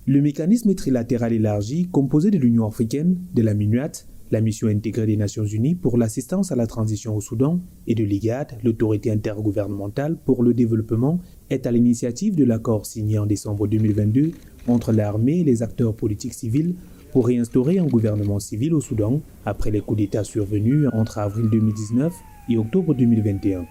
Le mécanisme trilatéral élargi, composé de l'Union africaine, de la MINUAT, la mission intégrée des Nations Unies pour l'assistance à la transition au Soudan, et de l'IGAD, l'autorité intergouvernementale pour le développement, est à l'initiative de l'accord signé en décembre 2022 entre l'armée et les acteurs politiques civils pour réinstaurer un gouvernement civil au Soudan après les coups d'État survenus entre avril 2019 et octobre 2021.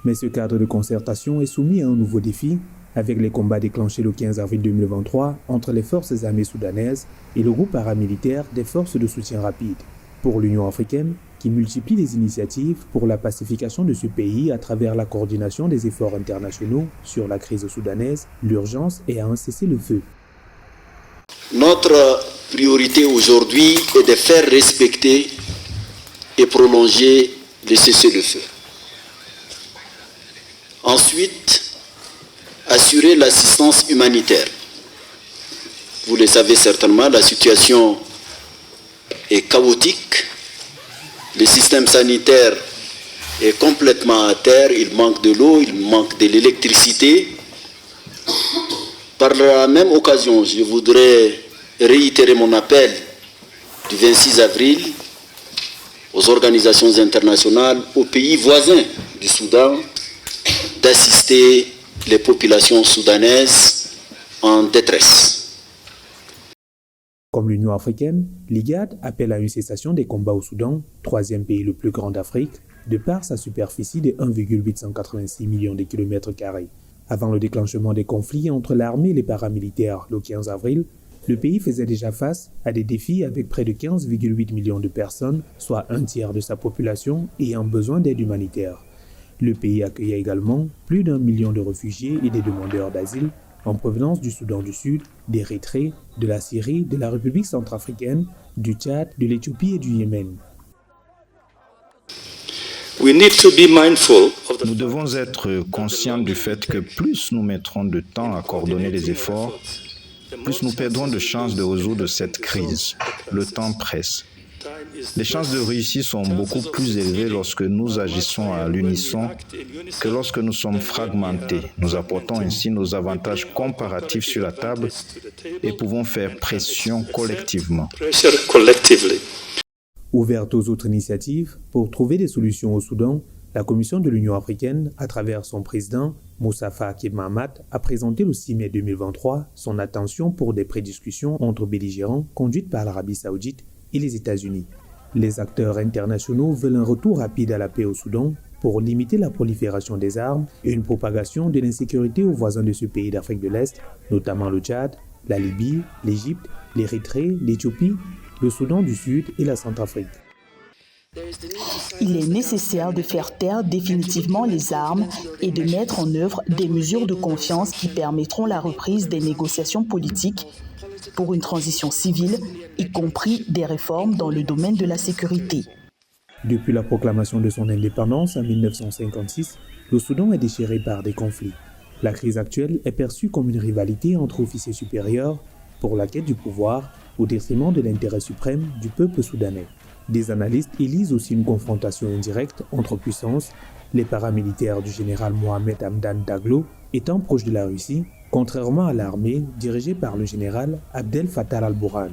Mais ce cadre de concertation est soumis à un nouveau défi avec les combats déclenchés le 15 avril 2023 entre les forces armées soudanaises et le groupe paramilitaire des forces de soutien rapide. Pour l'Union africaine, qui multiplie les initiatives pour la pacification de ce pays à travers la coordination des efforts internationaux sur la crise soudanaise, l'urgence est à un cessez-le-feu. Notre priorité aujourd'hui est de faire respecter et prolonger le cessez-le-feu. Ensuite, assurer l'assistance humanitaire. Vous le savez certainement, la situation est chaotique. Le système sanitaire est complètement à terre. Il manque de l'eau, il manque de l'électricité. Par la même occasion, je voudrais réitérer mon appel du 26 avril aux organisations internationales, aux pays voisins du Soudan, d'assister les populations soudanaises en détresse. Comme l'Union africaine, l'IGAD appelle à une cessation des combats au Soudan, troisième pays le plus grand d'Afrique, de par sa superficie de 1,886 millions de kilomètres carrés. Avant le déclenchement des conflits entre l'armée et les paramilitaires le 15 avril, le pays faisait déjà face à des défis avec près de 15,8 millions de personnes, soit un tiers de sa population ayant besoin d'aide humanitaire. Le pays accueillait également plus d'1 million de réfugiés et des demandeurs d'asile en provenance du Soudan du Sud, d'Érythrée, de la Syrie, de la République centrafricaine, du Tchad, de l'Éthiopie et du Yémen. Nous devons être conscients du fait que plus nous mettrons de temps à coordonner les efforts, plus nous perdrons de chances de résoudre cette crise. Le temps presse. Les chances de réussir sont beaucoup plus élevées lorsque nous agissons à l'unisson que lorsque nous sommes fragmentés. Nous apportons ainsi nos avantages comparatifs sur la table et pouvons faire pression collectivement. Ouverte aux autres initiatives pour trouver des solutions au Soudan, la Commission de l'Union africaine, à travers son président, Moussa Faki Mahamat, a présenté le 6 mai 2023 son attention pour des prédiscussions entre belligérants conduites par l'Arabie saoudite et les États-Unis. Les acteurs internationaux veulent un retour rapide à la paix au Soudan pour limiter la prolifération des armes et une propagation de l'insécurité aux voisins de ce pays d'Afrique de l'Est, notamment le Tchad, la Libye, l'Égypte, l'Érythrée, l'Éthiopie, le Soudan du Sud et la Centrafrique. Il est nécessaire de faire taire définitivement les armes et de mettre en œuvre des mesures de confiance qui permettront la reprise des négociations politiques pour une transition civile, y compris des réformes dans le domaine de la sécurité. Depuis la proclamation de son indépendance en 1956, le Soudan est déchiré par des conflits. La crise actuelle est perçue comme une rivalité entre officiers supérieurs pour la quête du pouvoir au détriment de l'intérêt suprême du peuple soudanais. Des analystes élisent aussi une confrontation indirecte entre puissances, les paramilitaires du général Mohamed Hamdan Daglo étant proches de la Russie, contrairement à l'armée dirigée par le général Abdel Fattah al-Burhan.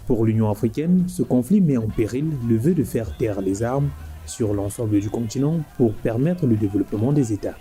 Pour l'Union africaine, ce conflit met en péril le vœu de faire taire les armes sur l'ensemble du continent pour permettre le développement des États.